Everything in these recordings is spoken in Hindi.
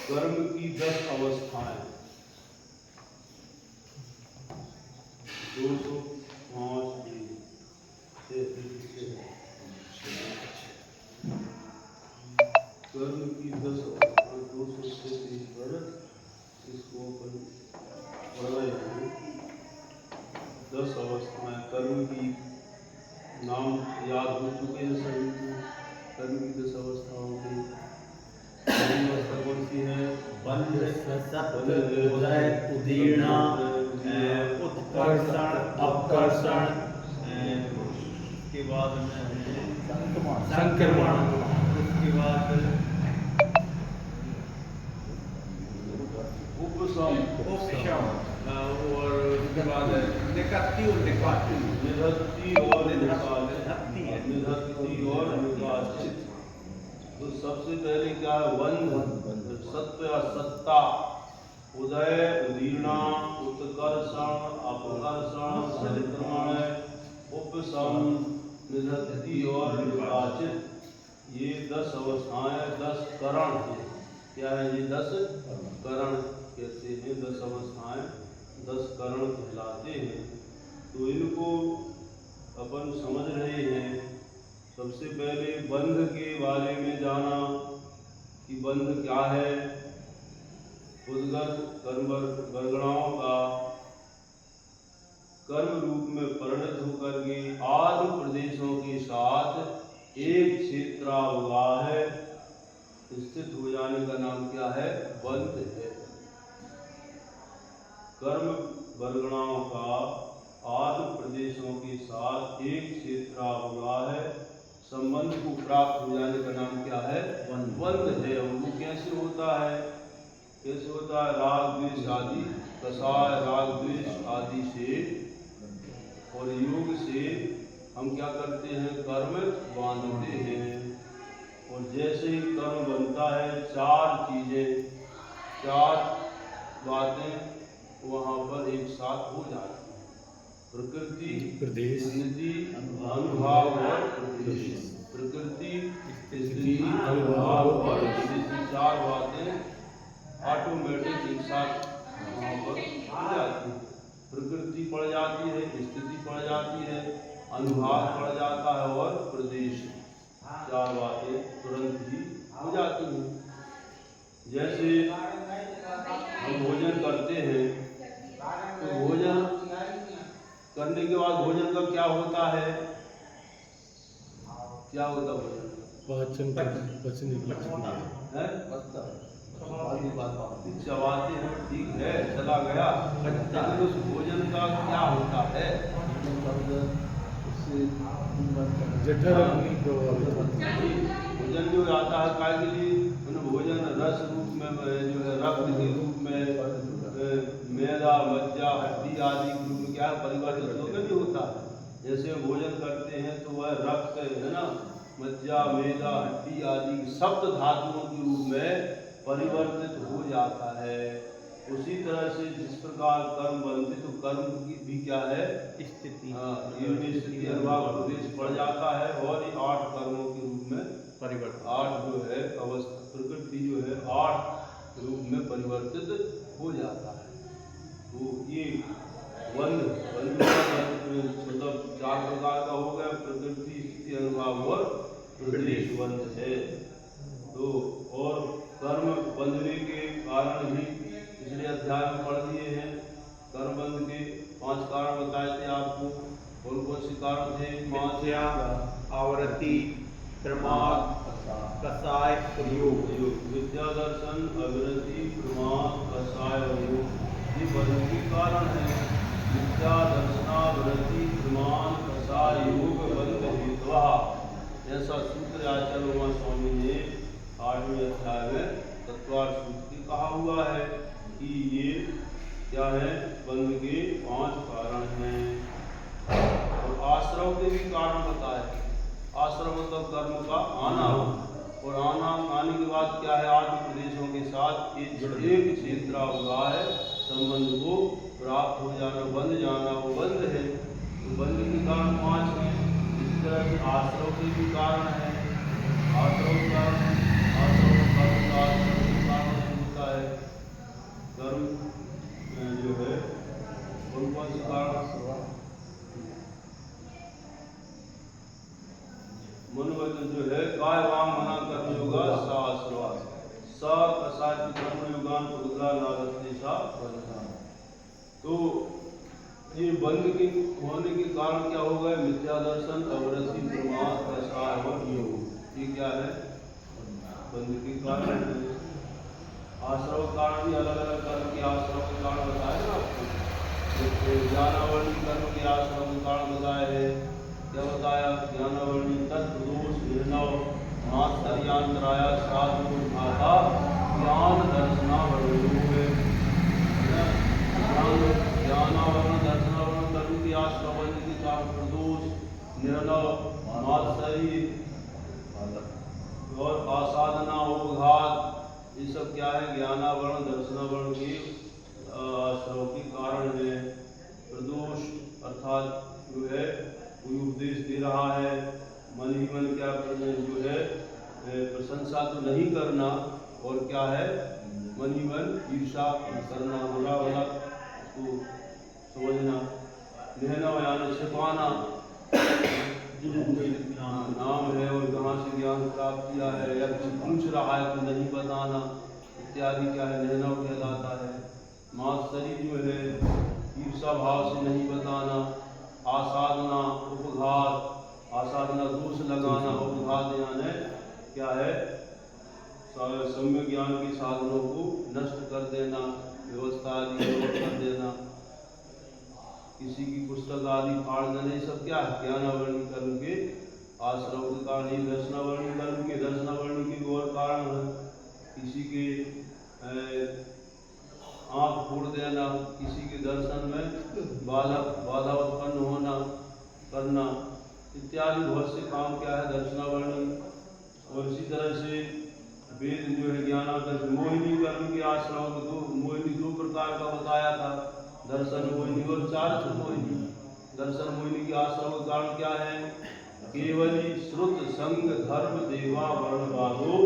कर्म की 10 अवस्थाएं 205 कर्म की 10 अवस्थाएं 233 पर इसको अपन पढ़ रहे हैं। 10 अवस्थाएं कर्म की नाम याद हो चुके हैं सभी को। कर्म की 10 अवस्थाओं की पहली अवस्था कौन सी है? बंध, सत्व, उदय, उदीर्ण, उत्कर्षण, अपकर्षण, उसके बाद में संक्रमण, उसके बाद उपशम और उसके बाद निकत्ति और निकाति, निधत्ति और निकाचित। तो सबसे पहले क्या है? बंध, सत्व या सत्ता, उदय, उदीर्णा, उत्कर्षण, अपकर्षण, संक्रमण, उपशम, निधत्ति और निकाचित। ये 10 अवस्थाएं 10 करण हैं। क्या है ये? 10 करण कहते हैं। 10 अवस्थाएं 10 करण कहलाते हैं। तो इनको अपन समझ रहे हैं। सबसे पहले बंध के बारे में जाना कि बंध क्या है। उद्गत कर्म वर्गणाओं का कर्म रूप में परिणत होकर के आदि प्रदेशों के साथ एक क्षेत्रावगाह स्थित हो जाने का नाम क्या है? बंध है। कर्म वर्गणाओं का आदि प्रदेशों के साथ एक क्षेत्रावगाह संबंध को प्राप्त हो जाने का नाम क्या है? बंध है। और वो कैसे होता है? कैसे होता है? राग द्वेष आदि, कषाय राग द्वेष आदि से और योग से हम क्या करते हैं? कर्म बांधते हैं। और जैसे ही कर्म बनता है, 4 चीजें, 4 बातें वहाँ पर एक साथ हो जाती हैं। प्रकृति, स्थिति, अनुभाव और प्रदेश। प्रकृति, स्थिति, अनुभाव और प्रदेश, 4 बातें ऑटोमेटिक एक साथ वहाँ पर हो जाती है। प्रकृति पड़ जाती है, स्थिति पड़ जाती है, अनुभाव पड़ जाता है और प्रदेश। 4 बातें तुरंत ही हो जाती हैं। जैसे हम भोजन करते हैं तो भोजन करने के बाद भोजन का क्या होता है? क्या होता है भोजन? चबाते हैं, ठीक है, चला गया। लेकिन उस भोजन का क्या होता है? भोजन जो आता है काय के लिए? भोजन रस रूप में जो है, रक्त के रूप में, मैदा, मज्जा, हड्डी आदि के रूप में क्या परिवर्तित होकर भी होता है। जैसे भोजन करते हैं तो वह रक्त है ना, मज्जा, मैदा, हड्डी आदि सप्त धातुओं के रूप में परिवर्तित हो जाता है। उसी तरह से जिस प्रकार कर्म बनते तो कर्म की भी क्या है? स्थिति। इनमें स्थिति अनुभाव प्रदेश पड़ जाता है और ये 8 कर्मों के रूप में परिवर्तित, 8 जो है अवस्था, प्रकृति जो है 8 रूप में परिवर्तित हो जाता है। तो ये बंध मतलब 4 प्रकार का हो गया। प्रकृति, स्थिति, अनुभाव और प्रदेश बंध है। तो और कर्म बंधने के कारण भी पिछले अध्याय में पढ़ दिए हैं। कर्म बंध के 5 कारण बताए थे आपको। कौन कौन से कारण थे? 5 आवृत्ति, प्रमाद, कषाय और योग। विद्या, दर्शन, आवृत्ति, प्रमाद, कषाय और योग, ये बंध के कारण है। विद्या, दर्शनावृत्ति, प्रमाद, कषाय, योग बंध हेतु। ऐसा सूत्र आचार्य उमा स्वामी ने 8वें अध्याय में तत्वार्थ सूत्र कहा हुआ है कि ये क्या है? बंध के 5 कारण हैं। और आश्रम के भी कारण बताए। आश्रम मतलब कर्म का आना, और आने के बाद क्या है? आदि प्रदेशों के साथ एक क्षेत्रावगाह संबंध को प्राप्त हो जाना, बंध जाना, वो बंध है। तो बंध के कारण 5 हैं। इस तरह से आश्रम के भी कारण है। आश्रम का कर्म का कारण होता कर्म जो है कौन कौन से कारण मनोवचन जो है काय वांग मना कर्म योगा सा आश्रवास स कसाय कर्म योगान उद्रा नागत सा वरदान। तो ये बंध के होने के कारण क्या हो गए? मिथ्या दर्शन, अवरति, प्रमाद, कसाय और योग। ये क्या है? बंध के कारण है। आश्रव कारण भी अलग अलग कर्म के आश्रव के कारण बताए ना आपको। जैसे ज्ञानावरणी कर्म के आश्रव के कारण बताए हैं। क्या बताया? ज्ञानावरणी तत्वदोष निर्णव मात्सर्यांतराय साधु भाषा ज्ञान दर्शनावरण हुए। ज्ञानावरण दर्शनावरण कर्म के आश्रव के कारण प्रदोष निर्णव मात्सर्य और असाधना उपघात, ये सब क्या है? ज्ञानावरण दर्शनावरण के आश्रव के कारण है। प्रदोष अर्थात जो है कोई उपदेश दे रहा है, मन ही मन क्या करना जो है प्रशंसा तो नहीं करना, और क्या है? मन ही मन ईर्षा करना, बुरा भला उसको समझना। लेना यानी छिपाना, नाम है और कहाँ से ज्ञान प्राप्त किया है, या कुछ पूछ रहा है तो नहीं बताना इत्यादि क्या है? लेना कहलाता है। मात्सर्य जो है ईर्षा भाव से नहीं बताना। आसाधना उपघात, आसाधना दोष लगाना, उपघात यानी क्या है? सम्यक ज्ञान के साधनों को नष्ट कर देना, व्यवस्था आदि कर देना, किसी की पुस्तक आदि फाड़ देना, ये सब क्या है? ज्ञानावरणी कर्म के आश्रव के कारण। ही दर्शनावरणी कर्म के, दर्शनावरणी के और कारण है। किसी के आँख फोड़ देना, किसी के दर्शन में बाधा उत्पन्न होना करना इत्यादि बहुत से काम क्या है? दर्शनावरणी। और इसी तरह से वेद जो है ज्ञानावरण मोहिनी कर्म के आश्रव में मोहिनी दो प्रकार का बताया था, दर्शन मोहिनी और चारित्र मोहिनी। दर्शन मोहिनी के आश्रव के कारण क्या है? केवली श्रुत संग धर्म देवा वर्णवादो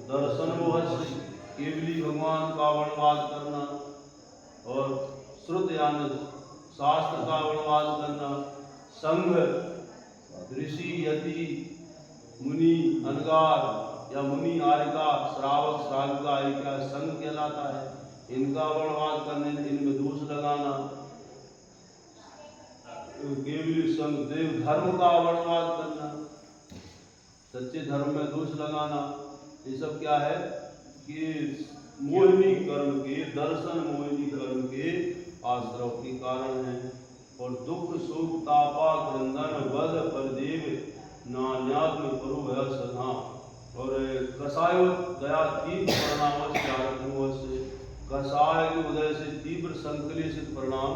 दर्शन मोहस्य, केवली भगवान का वर्णवाद करना और श्रुत यानी शास्त्र का वर्णवाद करना, संघ ऋषि यति मुनि अनगार या मुनि आर्यका श्रावक श्राविका क्या संघ कहलाता है, इनका वर्णवाद करने, इनमें दोष लगाना। केवली संघ देव धर्म का वर्णवाद करना, सच्चे धर्म में दोष लगाना, ये सब क्या है? कि मोहिनी कर्म के, दर्शन मोहिनी कर्म के आश्रव के कारण है। और दुख शोक तापा क्रंदन वध परदेव नान्यात्म परो है सदा। और कसाय दया तीव्र परिणाम से, कसाय के उदय से तीव्र संकलेशित परिणाम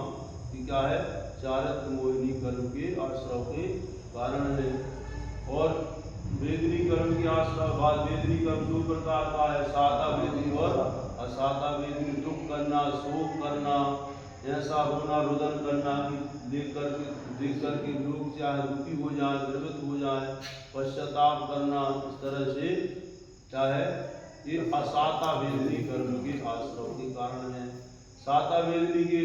की क्या है? चारित्र मोहिनी कर्म के आश्रव के कारण है। और वेदनी कर्म के आश्रव बाद वेदनी कर्म दो प्रकार का है, साता वेदनी और असाता वेदनी। दुख करना, शोक करना, ऐसा होना, रुदन करना कि देख करके लोग चाहे दुखी हो जाए, द्रवित हो जाए, पश्चाताप करना, इस तरह से क्या है? ये असाता वेदनी कर्म के आश्रव के कारण है। साता वेदनी के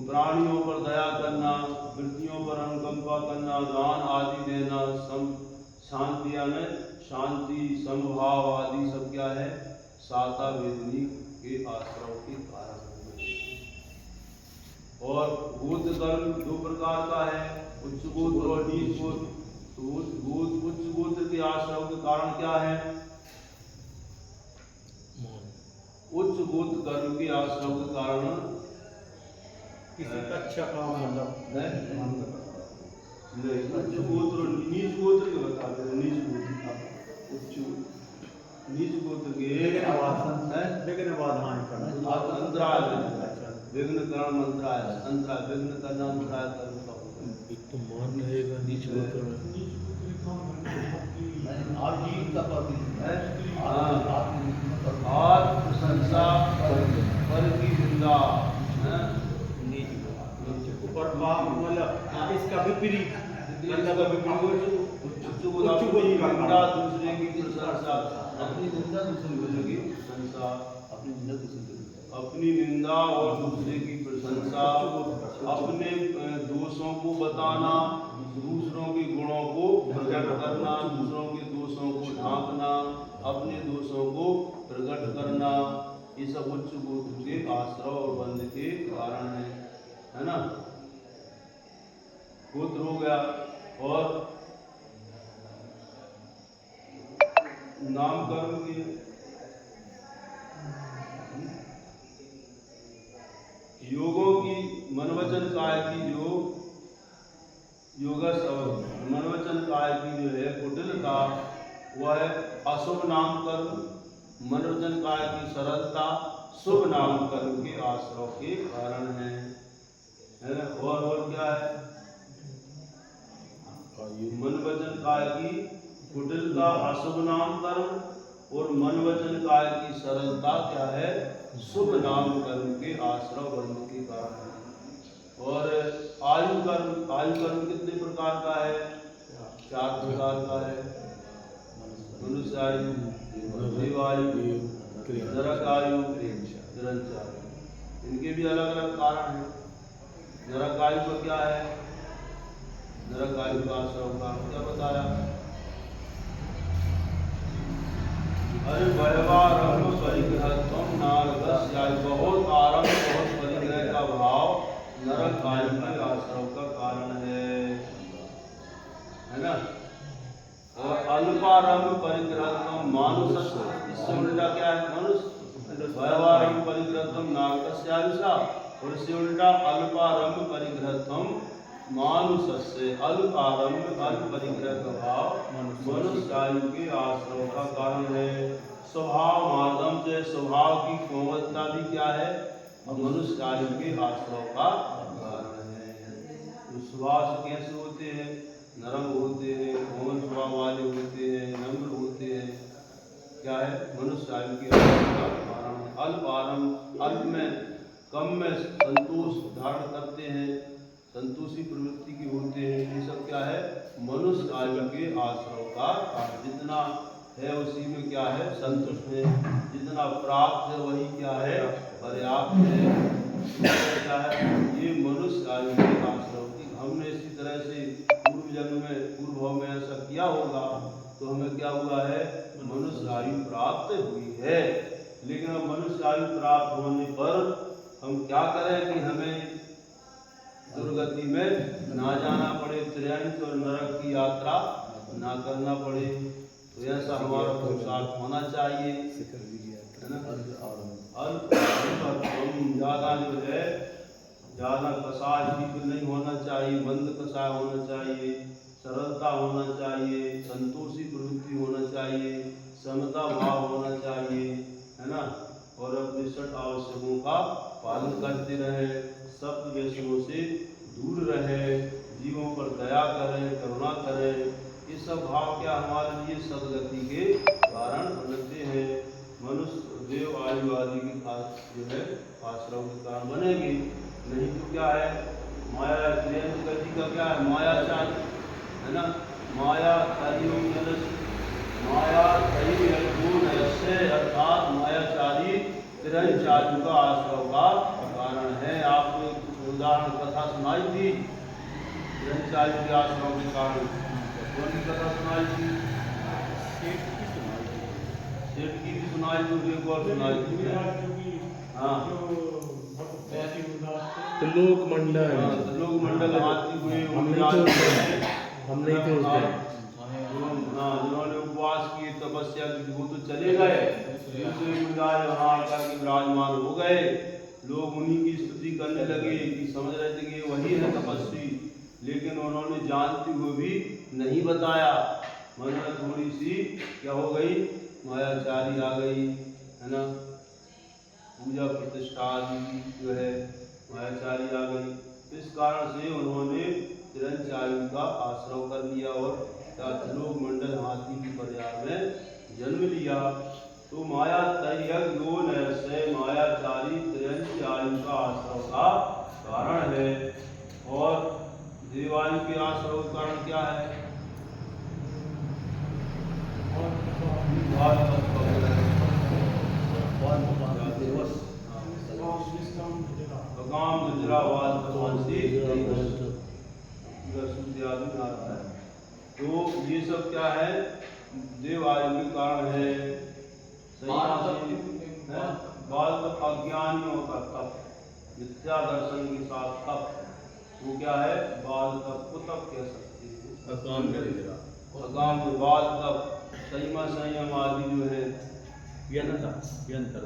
प्राणियों पर दया करना, वृत्तियों पर अनुकंपा करना, दान आदि देना, शांति यानी शांति समभाव आदि सब क्या है? साता वेदनी के आश्रव के कारण है। और गोत्र कर्म दो प्रकार का है, उच्च गोत्र और नीच गोत्र। तो उच्च गोत्र के आश्रव के कारण क्या है? उच्च गोत्र कर्म के आश्रव के कारण किसी अच्छा काम मतलब नहीं, उच्च गोत्र और नीच गोत्र के बताते हैं। नीच गोत्र, उच्च नीच गोत्र के लेकिन बाधाएं करना अंतराय, विघ्न कर्म अंतराय, अंतराय विघ्न करना, अंतराय कर्म का तो मान रहेगा नीच गोत्र में। और प्रशंसा पर की निंदा, ऊपर मतलब इसका विपरीत, निंदा दूसरे की प्रशंसा, अपनी निंदा दूसरे की प्रशंसा, अपनी निंदा दूसरे की प्रशंसा। अपनी निंदा और दूसरे की प्रशंसा, अपने दोषों को बताना, दूसरों के गुणों को प्रकट करना, दूसरों के दोषों को ढांकना, अपने दोषों को प्रकट करना, ये सब उच्च गोत्र के आश्रय और बंध के कारण है ना। गोत्र हो गया। और नामकरण के योगों की मनवचन काय की जो योगस और मनवचन काय की जो है कुटिलता, वह है अशुभ नामकरण, मनोरंजन काय की सरलता शुभ नामकरण के आश्रय के कारण है। और क्या है? मनोवचन काय की कुटिलता अशुभ नामकरण और मनोवचन काय की सरलता क्या है? शुभ नामकरण के आश्रय बंध के कारण है। और आयु कर्म कितने प्रकार का है? 4 प्रकार का है। मनुष्य आयु, देवायु, नरक आयु, निरंतर आयु। इनके भी अलग अलग कारण हैं। नरक आयु का क्या है? नरक आयु का आश्रय का क्या बताया? अरे वैवारंभ परिग्रहत्वम नारदस्य आयु, बहुत आरंभ बहुत परिग्रह का भाव नरक आयु के आश्रय का कारण है ना। और अल्पारंभ परिग्रहत्वम मानुषस्य, इससे उल्टा क्या है? मनुष्य। वैवारंभ परिग्रहत्वम नारदस्य आयुषा, और इससे उल्टा अल्पारंभ परिग्रहत्वम मानुषस्य, अल्प आरंभ अल्प परिग्रह का भाव मनुष्य आयु के आश्रय का कारण है। स्वभाव मार्गम से, स्वभाव की कोमलता भी क्या है? मनुष्य आयु के आश्रय का कारण है। स्वभाव से कैसे होते हैं? नरम होते हैं, कोमल स्वभाव वाले होते हैं, नम्र होते हैं, क्या है? मनुष्य आयु के आश्रय का कारण है। अल्प आरंभ, अल्प में कम में संतोष धारण करते हैं, संतोषी प्रवृत्ति के होते हैं, ये सब क्या है? मनुष्य आयु के आश्रय का कारण। जितना है उसी में क्या है? संतुष्ट है। जितना प्राप्त है वही क्या है? पर्याप्त है। क्या है? ये मनुष्य आयु के आश्रय की। हमने इसी तरह से पूर्व जन्म में, पूर्व भाव में ऐसा किया होगा तो हमें क्या हुआ है? मनुष्य आयु प्राप्त हुई है। लेकिन अब मनुष्य आयु प्राप्त होने पर हम क्या करें कि हमें दुर्गति में ना जाना पड़े, त्रियंत और नरक की यात्रा ना करना पड़े। तो ऐसा हमारा पुरुषार्थ होना चाहिए, है ना। ज़्यादा जो है, ज़्यादा कसाय भी नहीं होना चाहिए, मंद कसाय होना चाहिए, सरलता होना चाहिए, संतोषी प्रवृत्ति होना चाहिए, समता भाव होना चाहिए, है ना। और अपने 6 आवश्यकों का पालन करते रहे, सब व्यसनों से दूर रहे, जीवों पर दया करें, करुणा करें। ये सब भाव क्या हमारे लिए सदगति के कारण बनते हैं। मनुष्य देव आयु आदि की खास जो है आश्रम के कारण बनेगी। नहीं तो क्या है? माया त्रियंत गति का क्या है? मायाचार, है ना। माया माया अर्थात मायाचारी तिरंचार्य का आश्रय का कारण है। आपको उदाहरण कथा सुनाई थी तिरंचार्य के आश्रय के कारण। कौन सी कथा सुनाई थी? सेठ की भी सुनाई थी, एक और सुनाई थी। हाँ, त्रिलोक मंडल। त्रिलोक मंडल हाथी हुए, हम नहीं थे उस दिन। जिन्होंने उपवास किए, तपस्या की, वो तो चले गए, दूसरे मुराद वहाँ आकर के विराजमान हो गए। लोग उन्हीं की स्तुति करने लगे कि समझ रहे थे कि वही है तपस्वी, लेकिन उन्होंने जानते हुए भी नहीं बताया। मतलब थोड़ी सी क्या हो गई? मायाचारी आ गई, है ना। पूजा प्रतिष्ठा आदि जो है मायाचारी आ गई। इस कारण से उन्होंने तिरंचार्य का आश्रय कर लिया और त्रिलोक मंडल हाथी की प्रजा में जन्म लिया। तो माया तयज्ञो नैसे, मायाचारी तिरंचार्य का आश्रय का कारण है। और देवायु के आश्रय का कारण क्या है? काम निद्रावाद कौनसी आदमी आ रहा है। तो ये सब क्या है, देव आयु के कारण है। बाल तप अज्ञानियों का तप, मिथ्या दर्शन के साथ तप, वो क्या है, बाल तप को तप कह सकते हैं। अकाम में बाल तप, संयम आदि जो है, यंत्र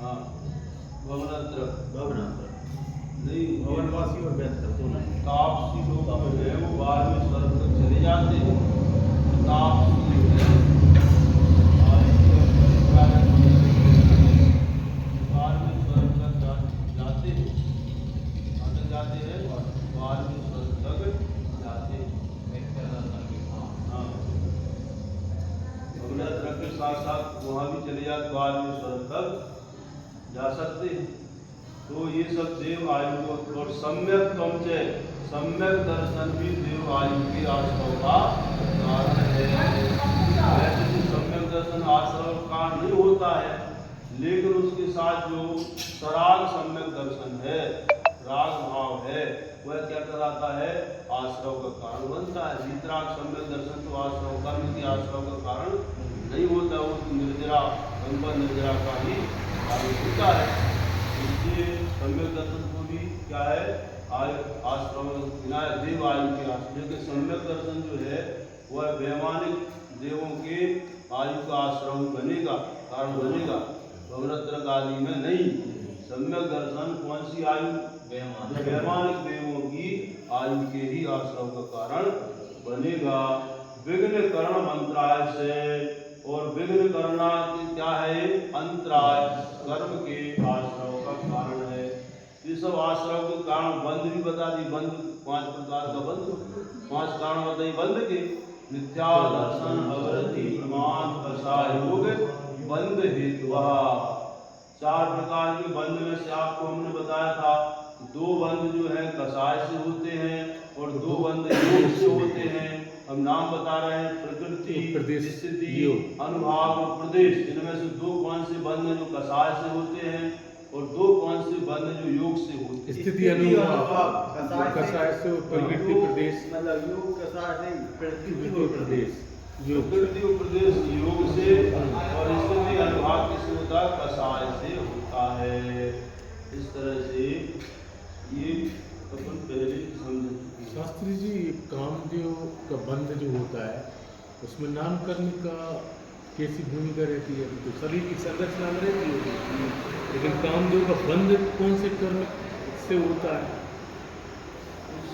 हाँ भवनत्र भवनांतर नहीं, भवनवासी और व्यंतर दोनों। तापसी लोग जो है वो बाद में स्वर्ग तक चले जाते हैं। तापसी जो है बाद में स्वर्ग तक जाते हैं। कहाँ तक जाते हैं? बाद में स्वर्ग तक जाते हैं। हाँ, भवनत्र के साथ साथ वहाँ भी चले जाते, बाद में स्वर्ग तक जा सकते हैं। तो ये सब देव आयु को, और सम्यक त्वमचे, सम्यक दर्शन भी देव आयु के आश्रव का कारण है। वैसे तो सम्यक दर्शन आश्रव का कारण नहीं होता है, लेकिन उसके साथ जो सराग सम्यक दर्शन है, राग भाव है, वह क्या कराता है, आश्रव का कारण बनता है। वितराग सम्यक दर्शन तो आश्रव कर्म के आश्रव का कारण नहीं होता, वो तो निर्जरा निर्जरा का ही कारण होता है। इसलिए सम्यक दर्शन को भी क्या है, आश्रम विनायक देव आयु के आश्रम के। सम्यक दर्शन जो है वह वैमानिक देवों के आयु का आश्रम बनेगा, कारण बनेगा, भवनत्र आदि में नहीं। सम्यक दर्शन कौन सी आयु, वैमानिक देवों की आयु के ही आश्रम का कारण बनेगा। विघ्न करण मंत्राय से, और विघ्न करना क्या है, अंतराय कर्म के आश्रव का कारण है। ये सब आश्रव के कारण बंध भी बता दी, बंध 5 प्रकार का बंध, 5 कारण बताई बंध के। मिथ्या दर्शन, अवरति, प्रमाण, असहयोग, बंध हेतु। 4 प्रकार के बंध में से आपको हमने बताया था, 2 बंध जो है कसाय से होते हैं और 2 बंध योग से होते हैं। हम नाम बता रहे हैं, प्रकृति, स्थिति, अनुभाव और प्रदेश। इनमें से 2 कौन से बंध जो कसाय से होते हैं और 2 कौन से बंध जो योग से होते हैं। स्थिति अनुभाव कसाय से, प्रकृति प्रदेश, मतलब योग कसाय से, प्रकृति प्रदेश, प्रकृति और प्रदेश योग से, और स्थिति अनुभाव किससे होता है, कसाय से होता है। इस तरह से ये अपन पहले समझ। शास्त्री जी, कामदेव का बंध जो होता है उसमें नामकरण का कैसी भूमिका रहती है? तो शरीर की संरचना में रहती है, लेकिन कामदेव का बंध कौन से कर्म से होता है?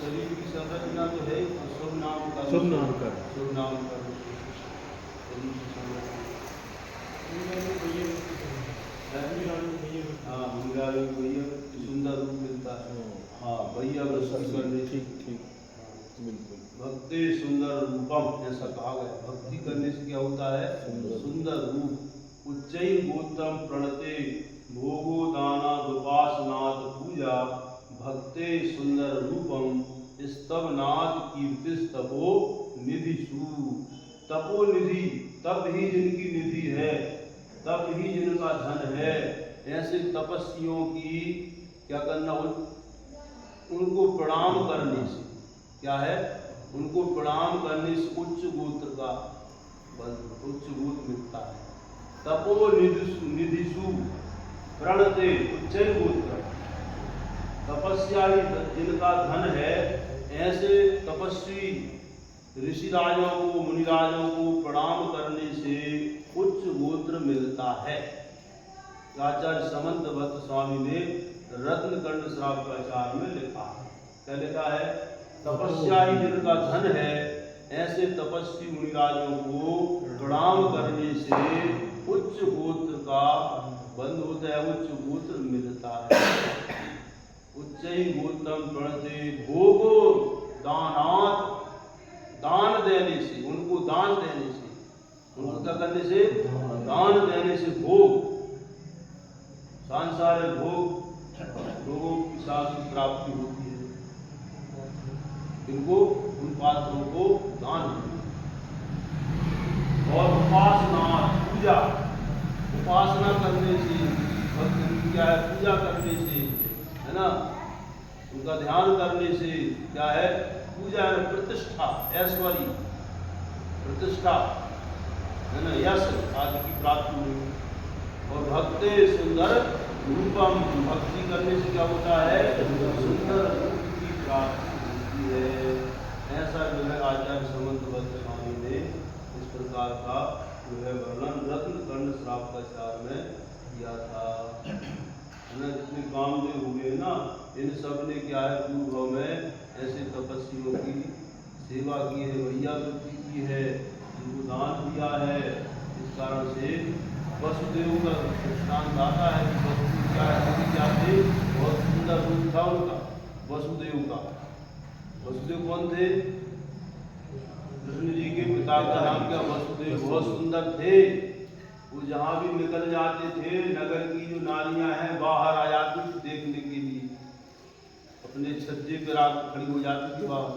शरीर की संरचना तो है शुभ नाम का, शुभ नाम का, शुभ नाम का। हाँ, सुंदर रूप मिलता है। हाँ, भैया करने, ठीक बिल्कुल। भक्ति सुंदर रूपम ऐसा कहा गया। भक्ति करने से क्या होता है, सुंदर रूप। उच्चै गोत्रम प्रणते भोगो दाना उपासनाथ पूजा, भक्ते सुंदर रूपम स्तवनाथ कीर्तिस्तपो निधिषु। तपो निधि, तप ही जिनकी निधि है, तप ही जिनका धन है, ऐसे तपस्वियों की क्या करना, उनको प्रणाम करने से क्या है, उनको प्रणाम करने से उच्च गोत्र का उच्च गोत्र मिलता है। तपो निधिषु प्रणते उच्च गोत्र, तपस्या जिनका धन है, ऐसे तपस्वी ऋषि राजों को, मुनि राजों को प्रणाम करने से उच्च गोत्र मिलता है। आचार्य समंत भट्ट स्वामी ने रत्नकंड श्रावकाचार में लिखा है। क्या लिखा है, तपस्या ही जिनका धन है, ऐसे तपस्वी मुनिराजों को प्रणाम करने से उच्च गोत्र का बंध होता है, उच्च गोत्र मिलता है। उच्चै गोत्रम प्रणते भोगो दानात्, दान देने से, उनको दान देने से, उनको क्या करने से, दान देने से भोग, सांसारिक भोग लोगों की साथ प्राप्ति होती है। इनको, उन पात्रों को दान देना। और उपासना पूजा, उपासना करने से भक्त उनकी क्या है पूजा करने से, है ना, उनका ध्यान करने से क्या है पूजा है प्रतिष्ठा, ऐश्वर्य, प्रतिष्ठा, है ना, यश आदि की प्राप्ति हुई। और भक्ते सुंदर रूपम, भक्ति करने से क्या होता है सुंदर रूप की प्राप्ति होती है। ऐसा जो है आचार्य समंतभद्र स्वामी ने इस प्रकार का जो है वर्णन रत्न कर्ण श्रावकाचार में किया था, है ना। जितने कामदेव हुए ना इन सब ने क्या है पूर्व में ऐसे तपस्वियों की सेवा की है, भैया वृत्ति की है, उनको दान दिया है। इस कारण से वसुदेव का दृष्टांत आता है कि वसुदेव क्या है क्या थे, बहुत सुंदर रूप था उनका वसुदेव का। वसुदेव कौन थे? कृष्ण जी के पिता का नाम क्या वसुदेव, बहुत सुंदर थे। वो जहाँ भी निकल जाते थे नगर की जो नारियां हैं बाहर आ जाती थी देखने के लिए, अपने छज्जे पर आकर खड़ी हो जाती थी बाहर।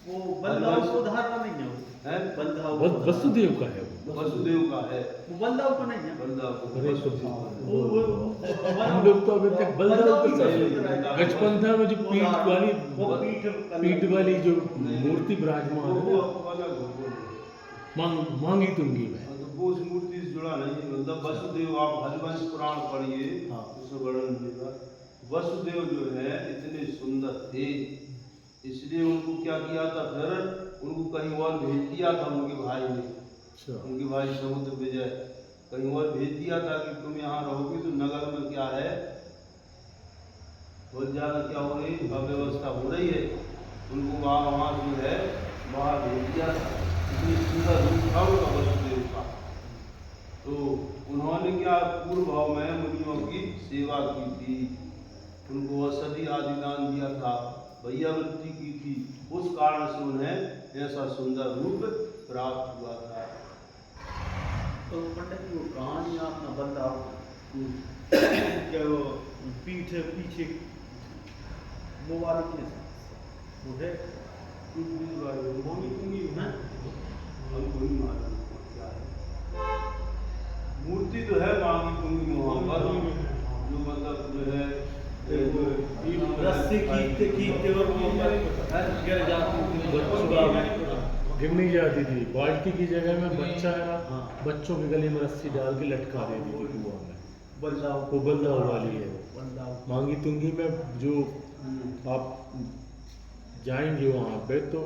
वो बलदाऊ को धारणा नहीं है, है बलदाऊ वसुदेव का है वसुदेव का है, वो बलदाऊ को नहीं है। बलदाव को। अरे तो वो हम लोग तो अभी तक बलदाव को बचपन था में जो वो पीठ वाली वो पीठ वाली जो मूर्ति विराजमान है वो ना, अलग हो, मांगी तुंगी में। तो वो उस मूर्ति से जुड़ा नहीं है। मतलब वसुदेव आप हरिवंश पुराण पढ़िए, हाँ। उसमें वर्णन मिलेगा। वसुदेव जो है इतने सुंदर थे, इसलिए उनको क्या किया था, फिर उनको कहीं और भेज दिया था उनके भाई ने, अच्छा उनके भाई समुद्र विजय कहीं और भेज दिया था कि तुम यहाँ रहोगे तो नगर में क्या है बहुत ज़्यादा क्या हो रही अव्यवस्था हो रही है। उनको वहाँ जो है वहाँ भेज दिया था। इतनी सुंदर रूप था उनका वसुदेव का। तो उन्होंने क्या पूर्व भाव में मुनियों की सेवा की थी, उनको औषधि आदि दान दिया था, भैया वृत्ति की थी, उस कारण से उन्हें ऐसा सुंदर रूप प्राप्त हुआ था। तो पंडित जी वो कहानी आपने बलदाऊ क्या वो पीठ पीछे वो वाली कैसे वो है हमको नहीं मालूम क्या है। मूर्ति तो है मांगी तुंगी वहाँ पर, जो मतलब जो है रस्सी खींचते और वो गिर जाती थी, गिर नहीं जाती थी। बाल्टी की जगह में बच्चा है ना, हाँ। बच्चों के गले में रस्सी डाल के लटका देती थी कुआं में। बलदाऊ वो बलदाऊ वाली है। बलदाऊ मांगी तुंगी में जो आप जाएंगे वहाँ पे तो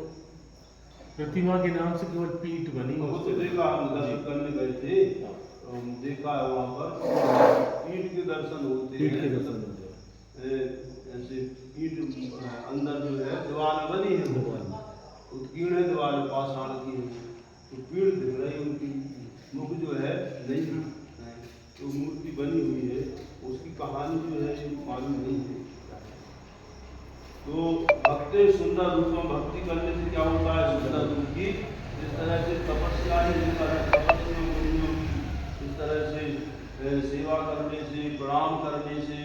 प्रतिमा के नाम से केवल पीठ बनी वो तो देखा, हम दर्शन करने गए थे, देखा है वहाँ पर ईंट के दर्शन होते पीठ के हैं, दर्शन होते हैं। ऐसे ईंट अंदर जो है दीवार बनी है, उत्कीर्ण है दीवार पाषाण की है, तो पीड़ दिख रही उनकी, मुख जो है नहीं है, तो मूर्ति बनी हुई है, उसकी कहानी जो है मालूम नहीं है। तो भक्ति सुंदर रूप में भक्ति करने से क्या होता है सुंदर रूप की, इस तरह से तपस्या है जिनका तपस्या मुनियों की, इस तरह से सेवा करने से, प्रणाम करने से,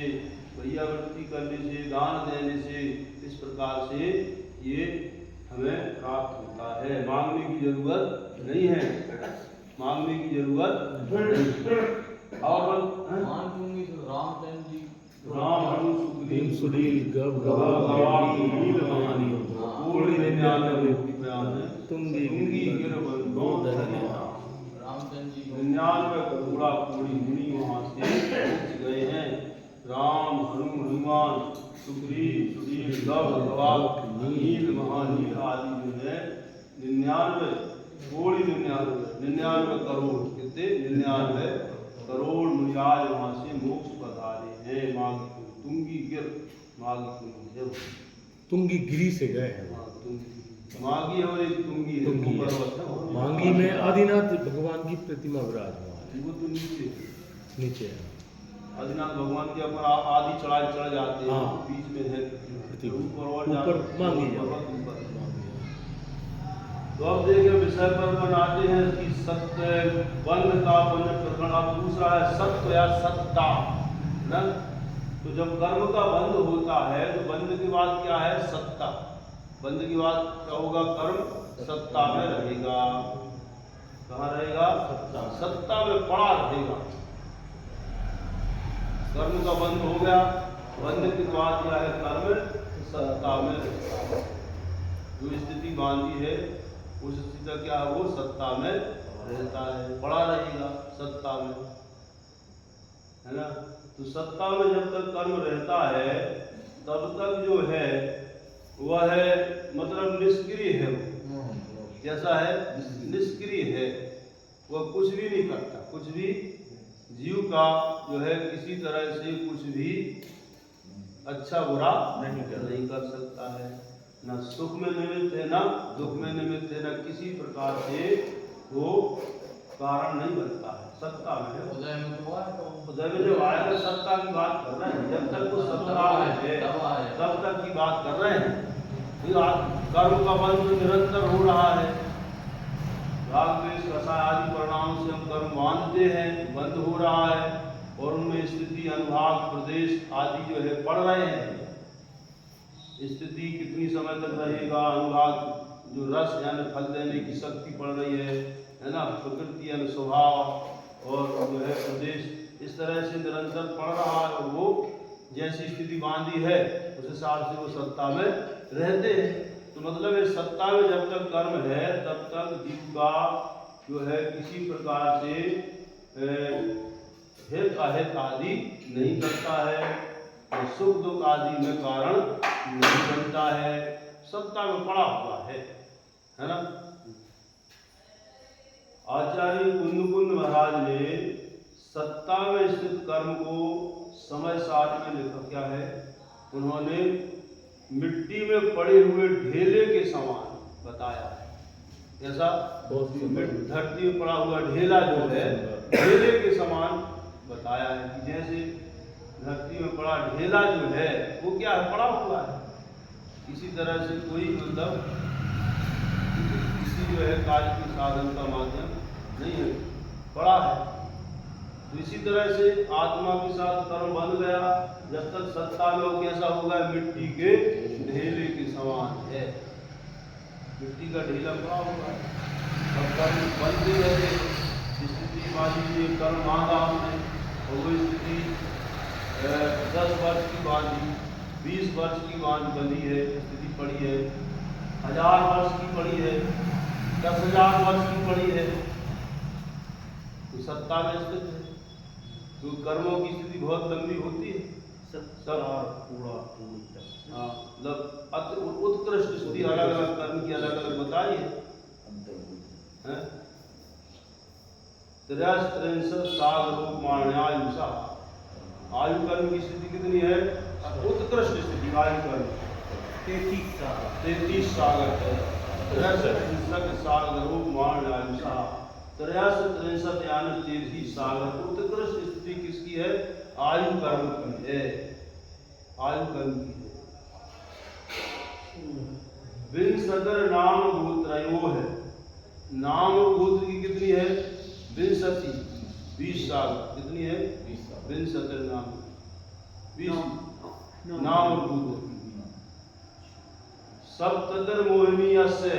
भैया वृत्ति करने से, दान देने से, इस प्रकार से ये हमें प्राप्त होता है। मांगने की जरूरत नहीं है, मांगने की जरूरत नहीं। और राम हनु भीम सुनील गब गवाही नील महानी कोड़ी निन्यानवे तुंगी तुंगी गिरबंदो धनिया 99 कूड़ा कूड़ी मुनि वहाँ से पहुँच गए हैं। राम हनु हनुमान सुग्रीव सुनील गव गवाह नील महानील आदि जो है 99 कोड़ी 99 करोड़ कितने 99 करोड़ मुनियाज वहाँ से मोक्ष पधारे हैं। माघ तुंगी गिर माघ तुंगी गिरी से गए हैं। माघी और एक तुंगी है, तुंगी वो है। पर्वत है। मांगी में आदिनाथ भगवान की प्रतिमा विराजमान है। वो तो नीचे है आदिनाथ भगवान के ऊपर आदि चढ़ जाते हैं, हाँ। बीच में है प्रतिमा। ऊपर और ऊपर जाते हैं, मांगी है। पर्वत ऊपर। तो अब देखिए विषय पर बनाते हैं कि सत्य बंध का बंध प्रकरण। अब दूसरा है सत्य या सत्ता ना। तो जब कर्म का बंध होता है तो बंध के बाद क्या है सत्ता। बंध के बाद क्या होगा कर्म सत्ता में रहेगा। कहाँ रहेगा सत्ता में पड़ा रहेगा। कर्म का बंध हो गया, बंध के बाद क्या है, कर्म सत्ता में जो स्थिति बांधी है उस स्थिति का क्या है, वो सत्ता में रहता है, पड़ा रहेगा सत्ता में, है ना। तो सत्ता में जब तक कर्म रहता है तब तक जो है वह है मतलब निष्क्रिय है, वो कैसा है, निष्क्रिय है, वह कुछ भी नहीं करता, कुछ भी जीव का जो है किसी तरह से कुछ भी अच्छा बुरा नहीं कर सकता है, ना सुख में निमित्त है ना दुख में निमित्त है, ना किसी प्रकार से वो कारण नहीं बनता है, सत्ता में है। उदय में जब आएगा सत्ता की बात कर रहे हैं, जब तक वो सत्ता में है तब तक की बात कर रहे हैं। कर्म का बंध निरंतर हो रहा है, राग द्वेष रसायन आदि परिणाम से हम कर्म बांधते हैं, बंद हो रहा है और उनमें स्थिति अनुभाग प्रदेश आदि जो है पड़ रहे हैं। स्थिति कितनी समय तक रहेगा, अनुभाग जो रस यानी फल देने की शक्ति पड़ रही है ना, प्रकृति यानी स्वभाव और जो है प्रदेश, इस तरह से निरंतर पड़ रहा है और वो जैसी स्थिति बांधी है उस हिसाब से वो सत्ता में रहते हैं। तो मतलब ये सत्ता में जब तक कर्म है तब तक जीव का जो है किसी प्रकार से हित अहित आदि नहीं करता है और सुख दुख आदि में कारण नहीं बनता है, सत्ता में पड़ा हुआ है ना। आचार्य कुंद महाराज ने सत्ता में स्थित कर्म को समय सार में लिखा क्या है, उन्होंने मिट्टी में पड़े हुए ढेले के समान बताया है। ऐसा धरती में पड़ा हुआ ढेला जो है ढेले के समान बताया है कि जैसे धरती में पड़ा ढेला जो है वो क्या है, पड़ा हुआ है, किसी तरह से कोई मतलब किसी जो है कार्य के साधन का माध्यम नहीं है, पड़ा है। तो इसी तरह से आत्मा के साथ कर्म बन गया, जब तक सत्ता में वो कैसा होगा, मिट्टी के ढेले के समान है, मिट्टी का ढेला पड़ा हुआ है और कर्म बनते रहते, स्थिति मान लीजिए कर्म बांधा हमने और वो स्थिति 10 वर्ष की बांधी, 20 वर्ष की बंधी है, स्थिति पड़ी है, 1000 वर्ष की पड़ी है, 10,000 वर्ष की पड़ी है, तो सत्ता में स्थित है। तो कर्मों की स्थिति बहुत लंबी होती है, मतलब उत्कृष्ट स्थिति अलग अलग कर्म की अलग अलग बताई है। 63 साल रूपमाण्यायुषा, आयु कर्म की स्थिति कितनी है, उत्कृष्ट स्थिति आयु कर्म 33 साल है, 63 साल रूपमाण्यायुषा, 63 यानी 33 साल। उत्कृष्ट स्थिति किसकी है, आयु कर्म की है, आयु कर्म की है। विंशतर नाम गोत्रयो है, नाम और गोत्र की कितनी है, विंशति 20 साल, कितनी है, विंशतर नाम 20 नाम और गोत्र। सप्ततर मोहिनी से,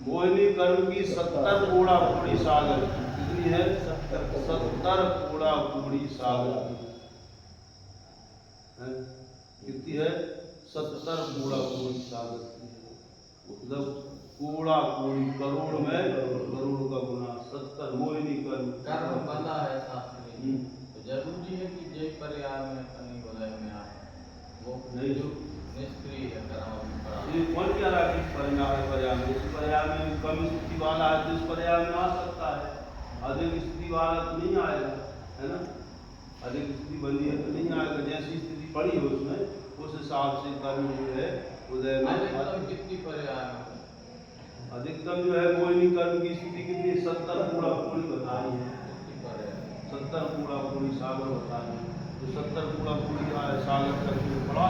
मोहिनी कर्म की 70 कोड़ा पूरी सागर, कितनी है, 70 कोड़ा पूरी सागर, कितनी है, 70 कोड़ा पूरी सागर, मतलब कोड़ा कोड़ी करोड़ में करोड़ का गुना, 70 मोहिनी कर्म बंधा है शास्त्र में, तो जरूरी है कि जय पर्याय में अपनी वलय में आए, वो नहीं जो निष्क्रिय है कर्म। ये कौन कह रहा है कि पर्याय है, पर्याय में इस पर्याय में कम स्थिति वाला है तो इस पर्याय में आ सकता है, अधिक स्थिति वाला तो नहीं आएगा, है ना, अधिक स्थिति बंदी है तो नहीं आएगा, जैसी स्थिति पड़ी है उसमें उस हिसाब से कर्म जो है उदय में। कितनी पर्याय में अधिकतम जो है मोहिनी कर्म की स्थिति कितनी, 70 पूरा पूरी बताई है, 70 पूरा पूरी सागर बताई है, तो 70 पूरा पूरी सागर तक जो पड़ा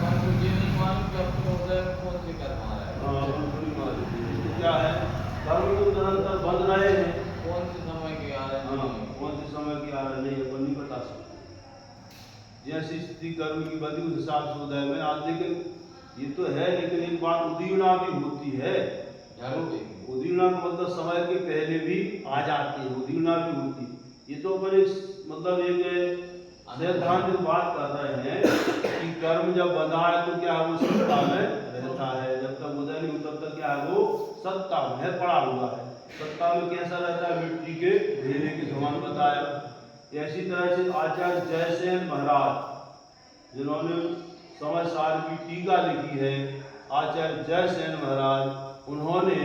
मुझे नहीं मालूम कि अपने उदय में कौन सी कर्म आ रहा है, क्या है, कर्म तो निरंतर बन रहे हैं, कौन से समय के आ रहे हैं, कौन से समय की आ रहे नहीं अपन नहीं बता सकते, जैसी स्थिति कर्म की बनी उस हिसाब से उदय में आज। लेकिन ये तो है, लेकिन एक बात उदीर्णा भी होती है, उदीर्णा का मतलब समय के पहले भी आ जाती है, उदीर्णा भी होती है, ये तो अपन मतलब एक सैद्धांतिक बात कर रहे हैं कि कर्म जब बंधा है तो क्या है वो सत्ता में रहता है, जब तक उदय नहीं तब तक क्या है वो सत्ता में पड़ा हुआ है। सत्ता में कैसा रहता है, मिट्टी के ढेले के समान बताया। इसी तरह से आचार्य जयसेन महाराज जिन्होंने समय सार की टीका लिखी है, आचार्य जयसेन महाराज, उन्होंने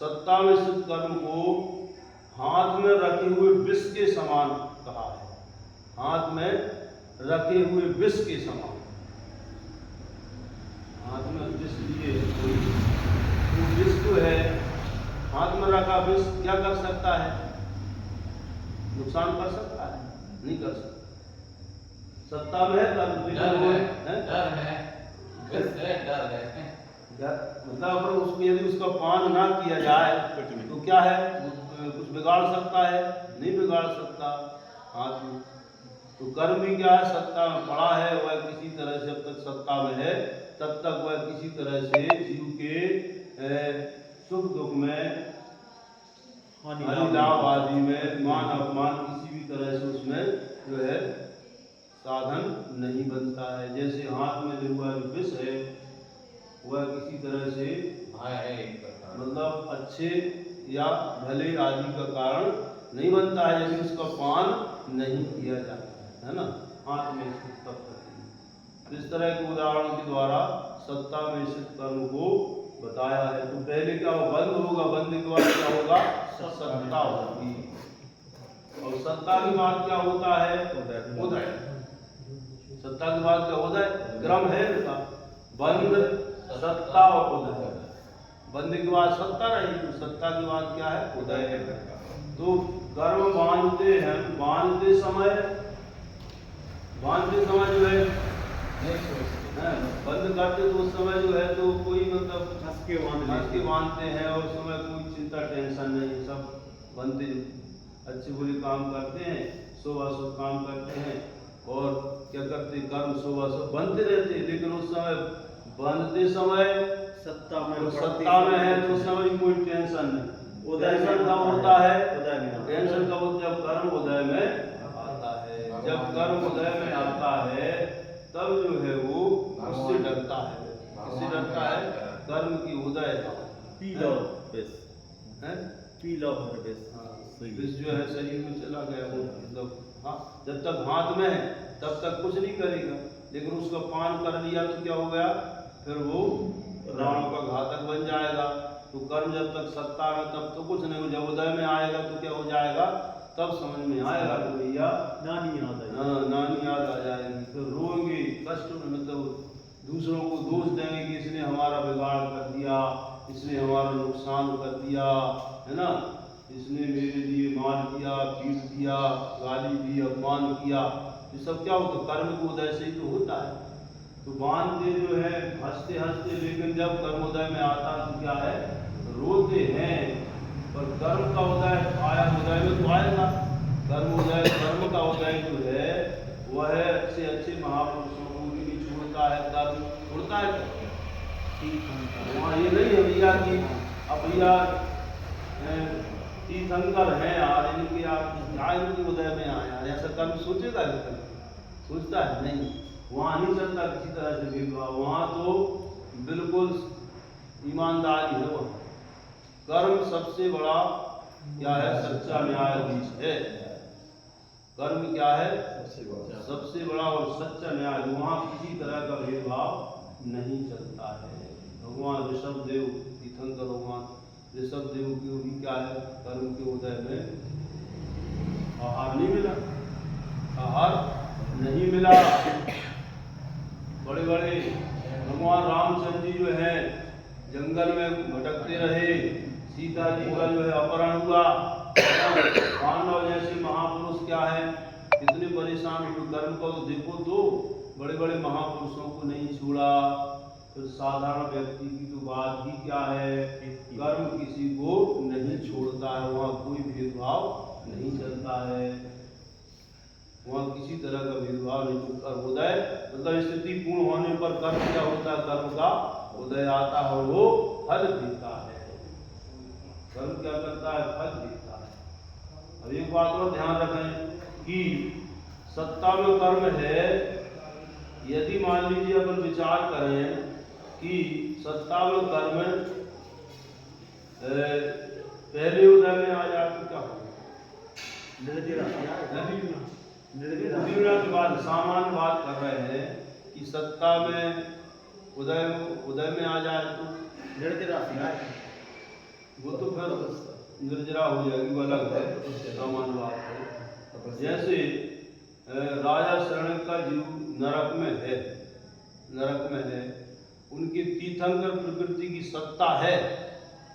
सत्ता में स्थित कर्म को हाथ में रखे हुए विष के समान कहा है। हाथ में रखे हुए विष के समान, हाथ में विष लिए कोई, वो विष जो है हाथ में रखा विष क्या कर सकता है, नुकसान कर सकता है, नहीं कर सकता। सत्ता में है मतलब अगर उसको यदि उसका पान ना किया जाए तो क्या है, कुछ बिगाड़ सकता है, नहीं बिगाड़ सकता हाथ में। तो कर्म भी क्या है, सत्ता में पड़ा है, वह किसी तरह से जब तक सत्ता में है तब तक वह किसी तरह से जीव के सुख दुख में, हानि लाभ आदि में, मान अपमान किसी भी तरह से उसमें जो है साधन नहीं बनता है। जैसे हाथ में जो हुआ विष है वह किसी तरह से मतलब अच्छे या भले आदि का कारण नहीं बनता है यदि उसका पान नहीं किया जाता है ना, हाथ में स्थित तब तक। इस तरह के उदाहरण के द्वारा सत्ता में स्थित कर्म को बताया है। तो पहले क्या हो, बंद होगा, बंद के बाद क्या होगा, सत्ता होगी, और सत्ता के बाद क्या होता है, उदय। सत्ता के बाद क्या उदय, क्रम है इसका, बंद, सत्ता और उदय। बंद के बाद सत्ता रही, तो सत्ता के बाद क्या है, उदय है। तो कर्म बांधते हैं, बांधते समय जो है बंद करते तो उस समय जो है तो कोई मतलब हंस के बांधते हैं, और उस समय कोई चिंता टेंशन नहीं, सब बनते अच्छे बुरे काम करते हैं, शुभ अशुभ काम करते हैं, और क्या करते, कर्म शुभ अशुभ बनते रहते। लेकिन उस समय बनते समय सत्ता में है तो उस समय कोई टेंशन नहीं। टेंशन कब होता है, टेंशन कब होता है, जब कर्म उदय में आता है। जब कर्म उदय में आता है तब जो है वो उससे डरता है। किससे डरता है, कर्म की उदय विष जो है शरीर में चला गया वो, मतलब हाँ, जब तक हाथ में है तब तक कुछ नहीं करेगा, लेकिन उसका पान कर लिया तो क्या हो गया, फिर वो प्राण का घातक बन जाएगा। तो कर्म जब तक सत्ता में तब तो कुछ नहीं हो, जब उदय में आएगा तो क्या हो जाएगा, तब समझ में आएगा कि भैया नानी याद आ जाएगी, फिर रोएंगे, कष्ट में, मतलब दूसरों को दोष देंगे कि इसने हमारा बिगाड़ कर दिया, इसने हमारा नुकसान कर दिया, है ना, इसने मेरे लिए मार दिया, पीट दिया, गाली दी, अपमान किया। ये सब क्या होता है, कर्म को उदय से ही तो होता है। तो बांधते जो है हंसते हंसते, लेकिन जब कर्मोदय में आता तो क्या है, रोते हैं। पर कर्म का उदय आया, उदय में तो आएगा, कर्मोदय, कर्म का उदय जो है वह अच्छे अच्छे महापुरुषों को भी नहीं छोड़ता है, कर्म छोड़ता है। वहाँ ये नहीं है भैया कि अब भैया तीर्थंकर हैं यार, इनके यार इनके उदय में आया, ऐसा कर्म सोचेगा, सोचता है नहीं। वहाँ नहीं चलता किसी तरह से भेदभाव, वहाँ तो बिल्कुल ईमानदारी है। वहाँ कर्म सबसे बड़ा क्या है, सच्चा न्यायाधीश है। कर्म क्या है, सबसे बड़ा और सच्चा न्याय, वहाँ किसी तरह का भेदभाव नहीं चलता है। भगवान ऋषभ देव, तीर्थंकर भगवान ऋषभ देव को भी क्या है, कर्म के उदय में आहार नहीं मिला, आहार नहीं मिला। बड़े बड़े भगवान रामचंद्र जी जो है जंगल में भटकते रहे, सीता जी का जो है अपहरण हुआ, पांडव जैसे महापुरुष क्या है कितने परेशान हुए, कर्म को देखो तो बड़े बड़े महापुरुषों को नहीं छोड़ा। फिर साधारण व्यक्ति की तो बात ही क्या है, कर्म किसी को नहीं छोड़ता है, वहाँ कोई भेदभाव नहीं चलता है, वहाँ किसी तरह का भेदभाव नहीं। तो उदय मतलब स्थिति पूर्ण होने पर कर्म क्या होता है, कर्म का उदय आता है, वो फल देता है। कर्म क्या करता है, फल देता है। अब एक बात और ध्यान रखें, कि सत्ता में कर्म है। यदि मान लीजिए अपन विचार करें कि सत्ता में कर्म पहले उदय में आ जाए तो क्या होगा? की बात सामान्य बात कर रहे हैं कि सत्ता में उदय में आ जाए तो वो तो फिर निर्जरा हो जाएगी, वो अलग है, सामान्य बात है। जैसे राजा शरण का जीव नरक में है, उनकी तीर्थंकर प्रकृति की सत्ता है,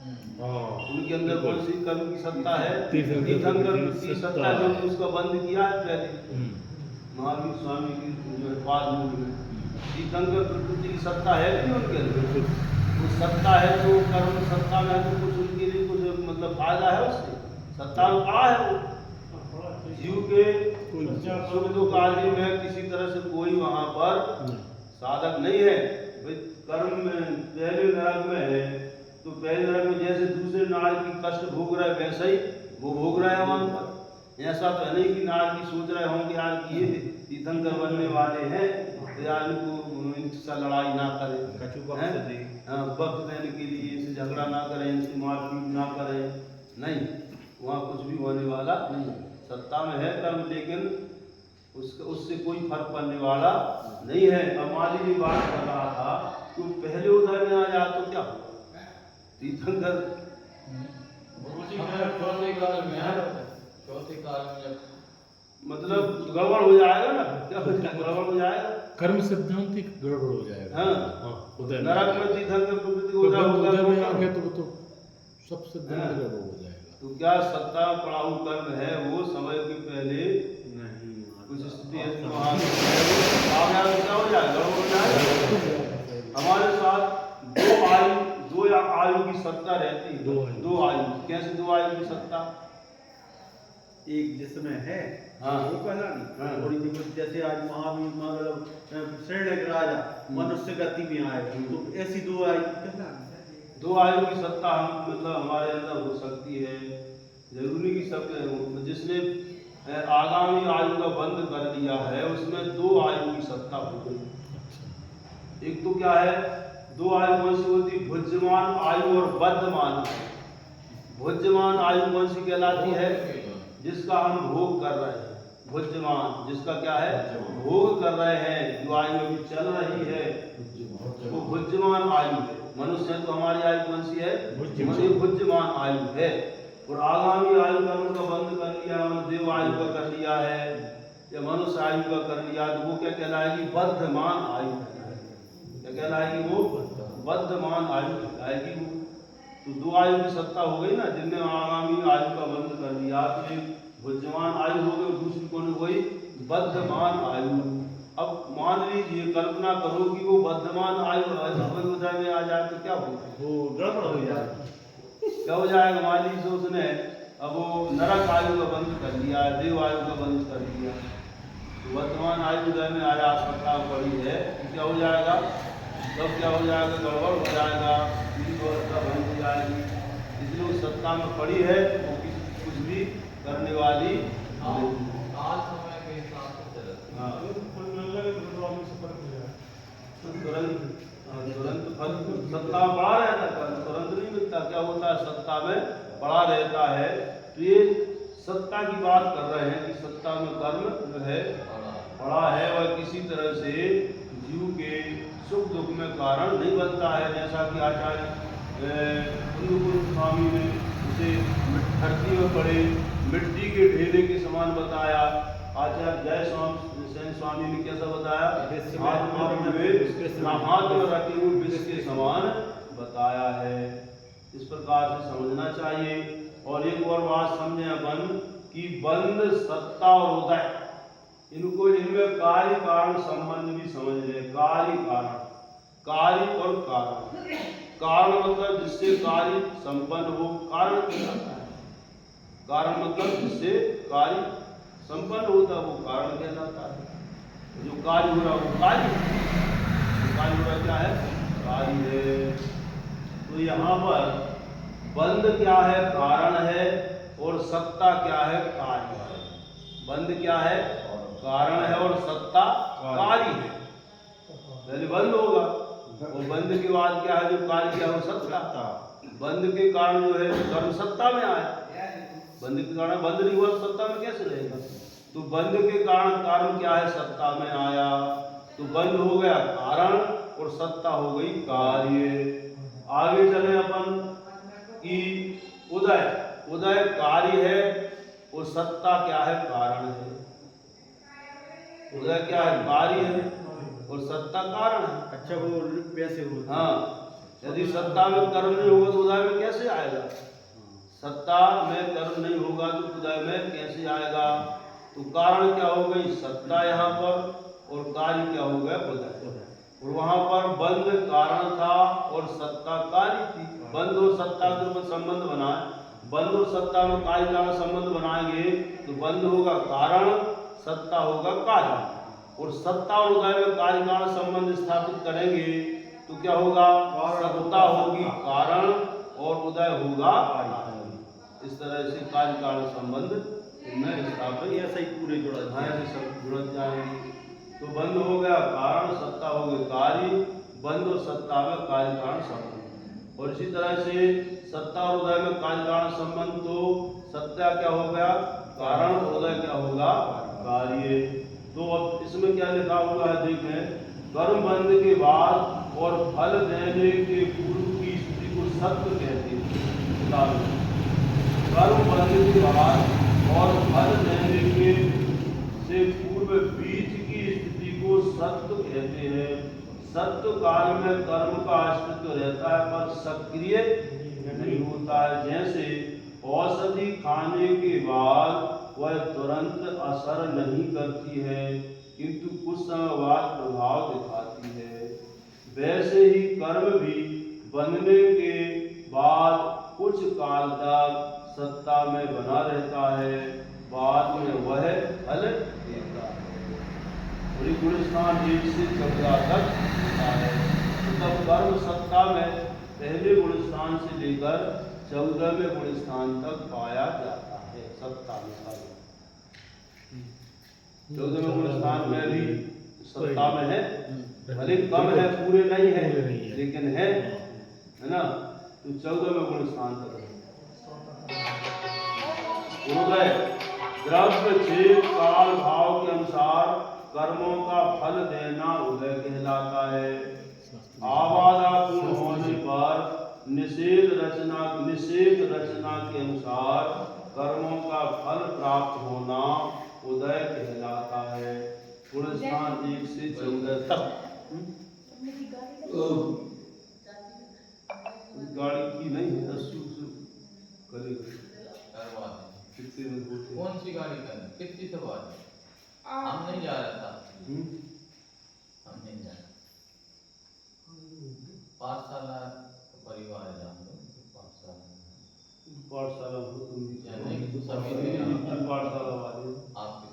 उनके अंदर कौन सी कर्म की सत्ता है? तीर्थंकर की सत्ता, जो उसका बंद किया है पहले महावीर स्वामी की जो है पाद मूल में तीर्थंकर प्रकृति की सत्ता है कि उनके अंदर वो सत्ता है, तो कर्म सत्ता में है तो कुछ उनके लिए कुछ मतलब फायदा है उससे, सत्ता में पड़ा है वो जीव के सुख दुख आदि में किसी तरह से कोई वहां पर साधक नहीं है। भाई कर्म में पहले नरक में है तो पहले नरक में जैसे दूसरे नार की कष्ट भोग रहा है वैसा ही वो भोग रहा है वहां पर। ऐसा तो है नहीं कि नार की सोच रहे होंगे यार कि ये तीर्थंकर बनने वाले हैं तो यार इनसे लड़ाई ना करें, वक्त देने के लिए इनसे झगड़ा ना करें, इनसे मारपीट ना करें, नहीं, वहाँ कुछ भी होने वाला नहीं। सत्ता में है कर्म लेकिन उससे कोई फर्क पड़ने वाला नहीं है। अब मान लीजिए बात कर रहा था कि पहले उदय में आ जाए तो क्या होगा? तीर्थंकर मतलब गड़बड़ हो जाएगा ना, क्या गड़बड़ हो जाएगा? कर्म सिद्धांतिक गड़बड़ हो जाएगा। नरक में तीर्थंकर प्रकृति को उदय में आ गया तो सब सिद्धांत गड़बड़ हो जाएगा। तो क्या सत्ता पड़ाऊ कर्म है वो समय के पहले नहीं कुछ स्थिति है तो वहाँ क्या हो जाएगा? गड़बड़ हो जाएगा। हमारे साथ दो आयु की सत्ता रहती है, दो आयु। कैसे दो आयु की सत्ता? एक जिसमें है वो पहला नहीं, थोड़ी सी जैसे आज महावीर मतलब श्रेणी राजा मनुष्य गति में आए तो ऐसी दो आयु दो आयु की सत्ता हम मतलब हमारे अंदर हो सकती है। जरूरी की सब जिसने आगामी आयु का बंद कर लिया है उसमें दो आयु की सत्ता हो गई। एक तो क्या है, दो आयु कौन सी होती? भुज्यमान आयु और बद्धमान आयु। भुज्यमान आयु कौन सी कहलाती है? जिसका हम भोग कर रहे हैं। भुज्यमान जिसका क्या है? भोग कर रहे हैं, जो आयु अभी चल रही है वो भुज्यमान आयु है। मनुष्य तो हमारी आयु कौन सी है? भुज्यमान आयु है। और आगामी आयु का उनका बंद कर लिया, देव आयु का कर लिया है या मनुष्य आयु का कर लिया तो वो क्या कहलाएगी? बद्धमान आयु कहलाएगी। क्या कहलाएगी? वो बद्धमान आयु कहलाएगी वो। तो दो आयु की सत्ता हो गई ना, जिनने आगामी आयु का बंद कर दिया तो एक भुज्यमान आयु हो गई, दूसरी कौन हो गई? बद्धमान आयु। अब मान लीजिए कल्पना करो कि वो बद्धमान आयु उदय में आ जाए तो क्या होगा? वो गड़बड़ हो जाएगा। क्या हो जाएगा? मान लीजिए उसने अब वो नरक आयु का बंद कर दिया, देव आयु का बंद कर दिया, तो वर्तमान आयु उदय में आया सत्ता पड़ी है, क्या हो जाएगा? तब क्या हो जाएगा? गड़बड़ हो जाएगा, व्यवस्था बंद हो जाएगी। इसलिए उस सत्ता में पड़ी है वो कुछ भी करने वाली तुरंत फल सत्ता में पड़ा रहता है, तुरंत नहीं मिलता। क्या होता है? सत्ता में पड़ा रहता है। तो ये सत्ता की बात कर रहे हैं कि सत्ता में कर्म जो है पड़ा है और किसी तरह से जीव के सुख दुख में कारण नहीं बनता है। जैसा कि आचार्य स्वामी ने उसे धरती में पड़े मिट्टी के ढेले के समान बताया। आचार्य जय सेन स्वामी ने कैसा बताया? हाथ में रखे हुए विष के समान बताया है। इस प्रकार से समझना चाहिए। और एक और बात समझे अपन कि बंद, सत्ता और उदय, इनको इनमें कार्य कारण संबंध भी समझ ले। कार्य कारण, कार्य और कारण। कारण मतलब जिससे कार्य संपन्न हो, कारण कहलाता है। कारण मतलब जिससे कार्य संपन्न होता है वो कारण कहलाता है। जो कार्य हो रहा वो कार्य हो रहा क्या है? कार्य है। तो यहाँ पर बंद क्या है? कारण है। और सत्ता क्या है? कार्य है। बंध क्या है? कारण है और सत्ता कार्य है। पहले बंध होगा और बंध के बाद क्या है? जो कार्य क्या है वो सत्ता। बंध के कारण जो है कर्म सत्ता में आया। बंध के कारण बंध नहीं हुआ तो सत्ता में कैसे रहेगा? तो बंध के कारण कारण क्या है? सत्ता में आया। तो बंध हो गया कारण और सत्ता हो गई कार्य। आगे चले अपन कि उदय। उदय कार्य है और सत्ता क्या है? कारण है। उदय क्या है? कार्य है और सत्ता कारण है। अच्छा वो वैसे होता है। हाँ, यदि सत्ता में कर्म नहीं होगा तो उदय में कैसे आएगा? सत्ता में कर्म नहीं होगा तो उदय में कैसे आएगा? तो कारण क्या हो गई? सत्ता यहाँ पर और कार्य क्या हो गया? उदय। और वहां पर बंध कारण था और सत्ता कार्य थी। बंध और सत्ता के ऊपर संबंध बनाए। बंध और सत्ता में कार्य का संबंध बनाएंगे तो बंध होगा कारण, सत्ता होगा कार्य। और सत्ता और उदय में कार्य का संबंध स्थापित करेंगे तो क्या होगा? सत्ता होगी कारण और उदय होगा कार्य। इस तरह से कार्य कारण संबंध इनमें स्थापित, ऐसा ही पूरे जुड़ा हाँ ऐसे सब जुड़ जाएंगे। तो बंध हो गया कारण, सत्ता हो गई कार्य। बंध और सत्ता में कार्य कारण संबंध। और इसी तरह से सत्ता और उदय में कार्य कारण संबंध। तो सत्ता क्या हो गया? कारण, उदय क्या होगा? कार्य। तो अब इसमें क्या लिखा हुआ है देखें, कर्म बंध के बाद और फल देने के पूर्व की स्थिति को सत्व कहते हैं। कर्म बंध के बाद और फल देने के से पूर्व बीज की स्थिति को सत्व कहते हैं। सत्व काल में कर्म का अस्तित्व रहता है पर सक्रिय नहीं होता है। जैसे औषधि खाने के बाद वह तुरंत असर नहीं करती है किंतु कुछ समय बाद प्रभाव दिखाती है, वैसे ही कर्म भी बनने के बाद कुछ काल तक सत्ता में बना रहता है, बाद में वह फल देता है। गुणस्थान 1 से 14 तक होता है। मतलब कर्म सत्ता में पहले गुणस्थान से लेकर 14वें गुणस्थान तक पाया जाता है। सत्ता में कर्म 14वें गुणस्थान में भी सत्ता में है, भले कम है, पूरे नहीं है लेकिन है ना। तो 14वें गुणस्थान तक है। उदय द्रव्य छेद काल भाव के अनुसार कर्मों का फल देना उदय कहलाता है। आबादापूर्ण होने पर निषेध रचना के अनुसार कर्मों का फल प्राप्त होना उदय कहलाता है। गुणस्थान 1 से 14 तक। गाड़ी की नहीं है, करवा दें। कितने में बोलते हैं? कौन सी गाड़ी करनी? कितनी तो बात है? हम नहीं जा रहा था। हम नहीं जा रहे। पाठशाला परिवार है, जान लो पाठशाला हो तुम भी या नहीं? समिति पाठशाला वाले आपकी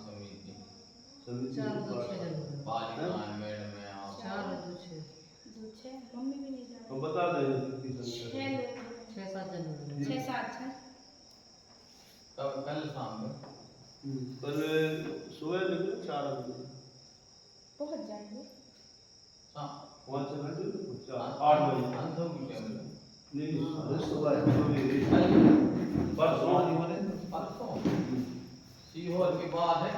समिति पाठशाला मैडम है आप मम्मी भी नहीं जा तो बता दें कितनी संख्या है। 6-7 कब? कल शाम में कल सुबह निकले 4 बजे पहुंच जाएंगे। 5 घंटे 8 बजे अंधों की टाइम नहीं सुबह परसों परसों सीहोर के बाद है।